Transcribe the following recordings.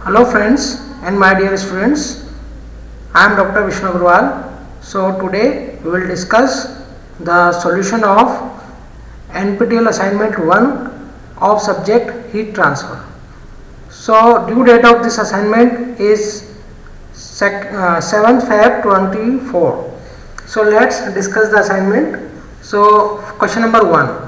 Hello friends and my dear students, I am Dr. Vishnu Agarwal. So today we will discuss the solution of NPTEL assignment 1 of subject heat transfer. So due date of this assignment is 7th Feb 24. So let's discuss the assignment. So question number 1.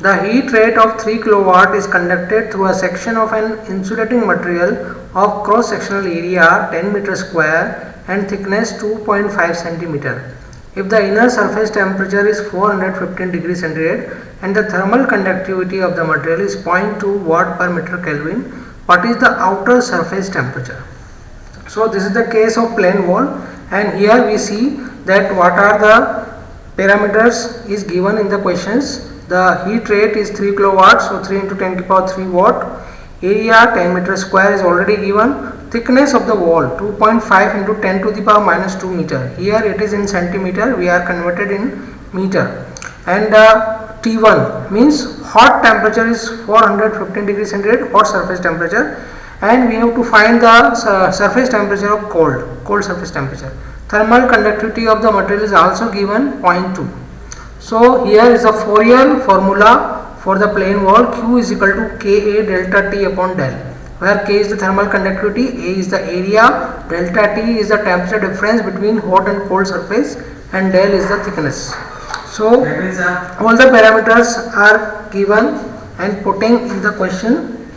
The heat rate of 3 kilowatt is conducted through a section of an insulating material of cross sectional area 10 meter square and thickness 2.5 centimeter. If the inner surface temperature is 415 degrees centigrade and the thermal conductivity of the material is 0.2 watt per meter Kelvin, what is the outer surface temperature? So this is the case of plane wall, and here we see that what are the parameters is given in the questions. The heat rate is 3 kilowatts, so 3 into 10 to the power 3 watt. Area 10 meter square is already given. Thickness of the wall 2.5 into 10 to the power minus 2 meter. Here it is in centimeter, we are converted in meter. And T1 means hot temperature is 415 degrees centigrade, hot surface temperature, and we have to find the surface temperature of cold surface temperature. Thermal conductivity of the material is also given 0.2. So here is a Fourier formula for the plane wall. Q is equal to Ka delta T upon del, where K is the thermal conductivity, A is the area, delta T is the temperature difference between hot and cold surface, and del is the thickness. So all the parameters are given and putting in the question.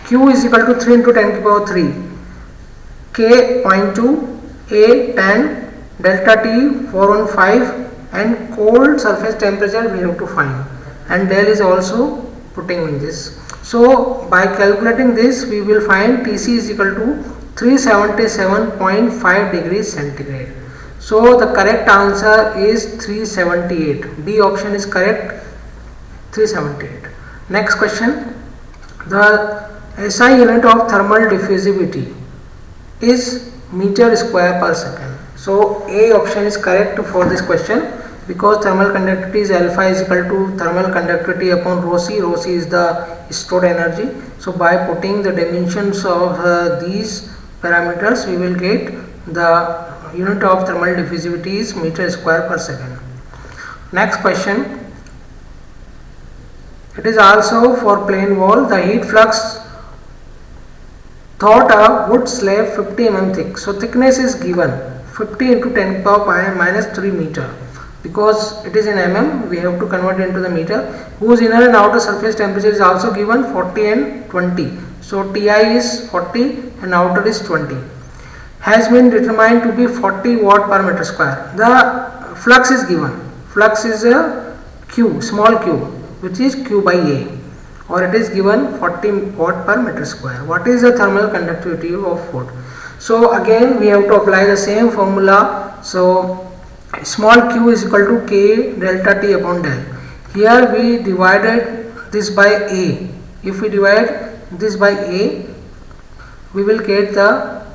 Q is equal to 3 into 10 to the power 3, K 0.2, A 10, delta T 415, and cold surface temperature we have to find, and del is also putting in this. So by calculating this we will find Tc is equal to 377.5 degrees centigrade. So the correct answer is 378. B option is correct, 378. Next question. The SI unit of thermal diffusivity is meter square per second. So A option is correct for this question, because thermal conductivity is alpha is equal to thermal conductivity upon rho c. Rho c is the stored energy. So by putting the dimensions of these parameters we will get the unit of thermal diffusivity is meter square per second. Next question. It is also for plane wall. The heat flux thought a wood slab 50 mm thick. So thickness is given 50 into 10 to the power minus 3 meter. Because it is in mm, we have to convert it into the meter, whose inner and outer surface temperature is also given 40 and 20. So Ti is 40 and outer is 20. Has been determined to be 40 watt per meter square. The flux is given. Flux is a Q, small q, which is Q by A, or it is given 40 watt per meter square. What is the thermal conductivity of wood? So again we have to apply the same formula. So small q is equal to K delta T upon del. Here we divided this by A. If we divide this by A, we will get the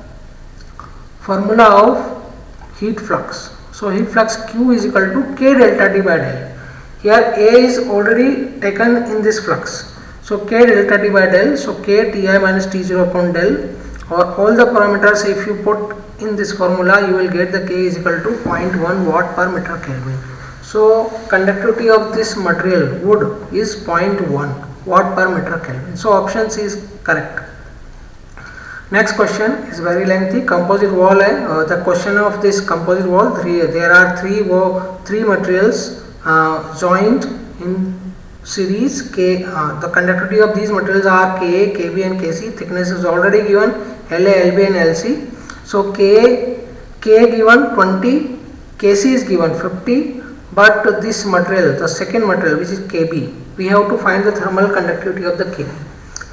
formula of heat flux. So heat flux Q is equal to K delta T by del. Here A is already taken in this flux. So K delta T by del. So K Ti minus T0 upon del, or all the parameters if you put in this formula you will get the K is equal to 0.1 watt per meter Kelvin. So conductivity of this material wood is 0.1 watt per meter Kelvin. So option C is correct. Next question is very lengthy. Composite wall. The question of this composite wall, there are three materials joined in series. The conductivity of these materials are Ka, Kb and Kc. Thickness is already given, La, Lb and Lc. So K given 20, Kc is given 50, but this material, the second material which is Kb, we have to find the thermal conductivity of the Kb.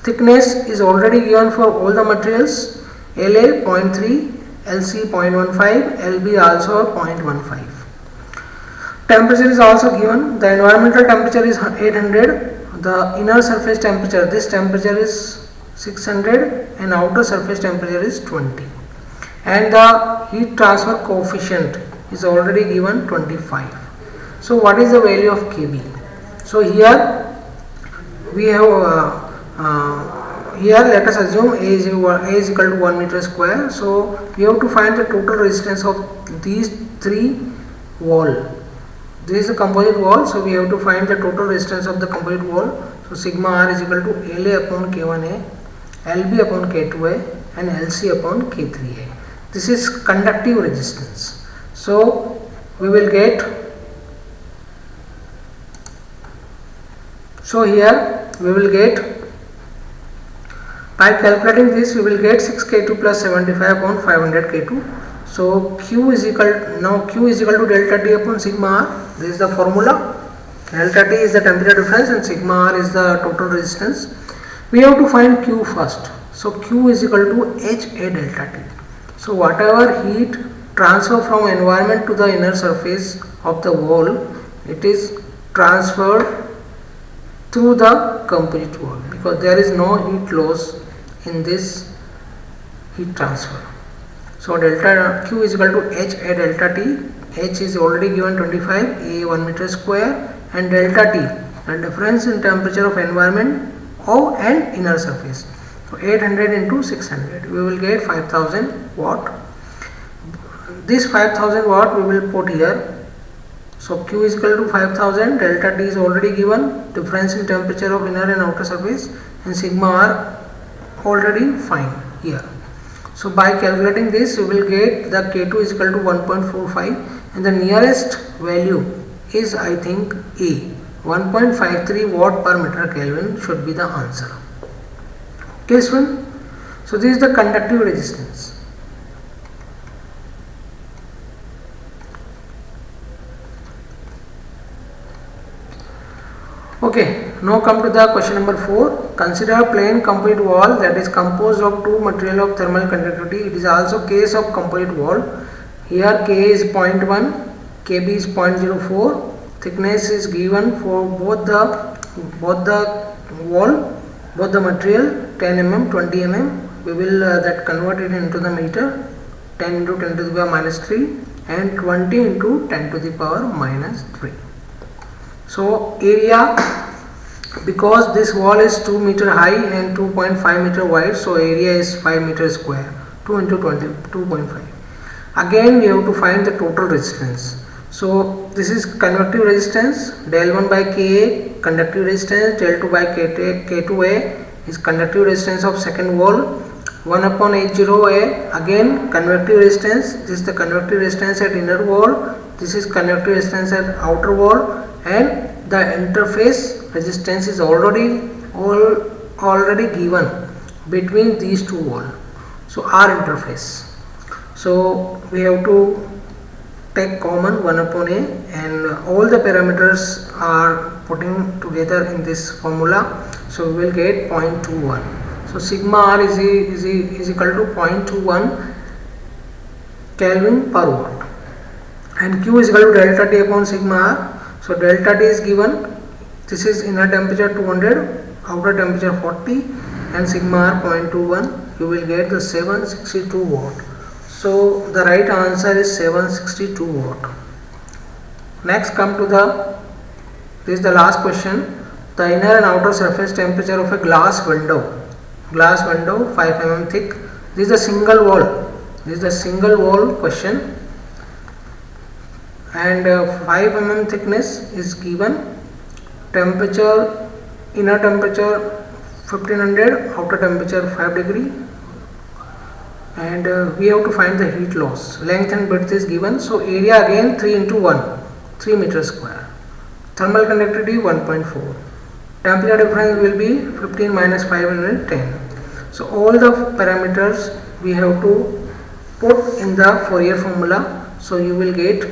Thickness is already given for all the materials, La 0.3, Lc 0.15, Lb also 0.15. Temperature is also given. The environmental temperature is 800, the inner surface temperature, this temperature is 600, and outer surface temperature is 20. And the heat transfer coefficient is already given 25. So what is the value of Kb? So here we have here let us assume A is equal to 1 meter square. So we have to find the total resistance of these three wall. This is a composite wall, so we have to find the total resistance of the composite wall. So sigma R is equal to LA upon K1A, LB upon K2A and LC upon K3A. This is conductive resistance. So we will get, so here we will get, by calculating this we will get 6K2 plus 75 upon 500 K2. So Q is equal to delta T upon sigma R. This is the formula. Delta T is the temperature difference and sigma R is the total resistance. We have to find Q first. So Q is equal to HA delta T. So whatever heat transfer from environment to the inner surface of the wall, it is transferred through the composite wall, because there is no heat loss in this heat transfer. So delta Q is equal to HA delta T. H is already given 25, A 1 meter square, and delta T, the difference in temperature of environment of an inner surface. So 800 into 600, we will get 5000 watt. This 5000 watt we will put here. So Q is equal to 5000, delta T is already given, difference in temperature of inner and outer surface, and sigma R already fine here. So by calculating this, we will get the K2 is equal to 1.45, and the nearest value is, I think, A. 1.53 watt per meter Kelvin should be the answer. Okay, student. So this is the conductive resistance. Okay, now come to the question number 4. Consider a plain composite wall that is composed of two material of thermal conductivity. It is also case of composite wall. Here K is 0.1, KB is 0.04. Thickness is given for both the wall, both the material, 10 mm, 20 mm. We will that convert it into the meter. 10 into 10 to the power minus 3 and 20 into 10 to the power minus 3. So area, because this wall is 2 meter high and 2.5 meter wide, so area is 5 meter square. 2 into 20, 2.5. Again we have to find the total resistance. So this is conductive resistance, del 1 by Ka conductive resistance, del 2 by K2A is conductive resistance of second wall, 1 upon H0A again conductive resistance. This is the conductive resistance at inner wall, this is conductive resistance at outer wall, and the interface resistance is already given between these two walls. So R interface. So we have to take common 1 upon A, and all the parameters are putting together in this formula. So we will get 0.21. So sigma R is equal to 0.21 Kelvin per watt, and Q is equal to delta T upon sigma R. So delta T is given. This is inner temperature 200, outer temperature 40, and sigma R 0.21. You will get the 762 watt. So the right answer is 762 watt. Next come to this is the last question. The inner and outer surface temperature of a glass window 5 mm thick. This is a single wall. This is the single wall question, and 5 mm thickness is given. Temperature, inner temperature 1500, outer temperature 5 degree, and we have to find the heat loss. Length and width is given. So area again 3 into 1, 3 meter square. Thermal conductivity 1.4. Temperature difference will be 15 minus 5 into 10. So all the parameters we have to put in the Fourier formula. So you will get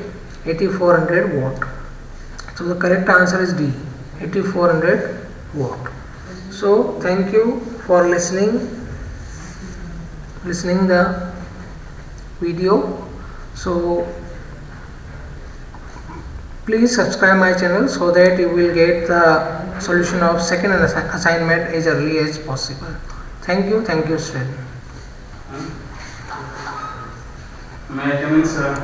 8400 watt. So the correct answer is D, 8400 watt. So thank you for listening the video. So please subscribe my channel so that you will get the solution of second assignment as early as possible. Thank you, student. May I come in, sir?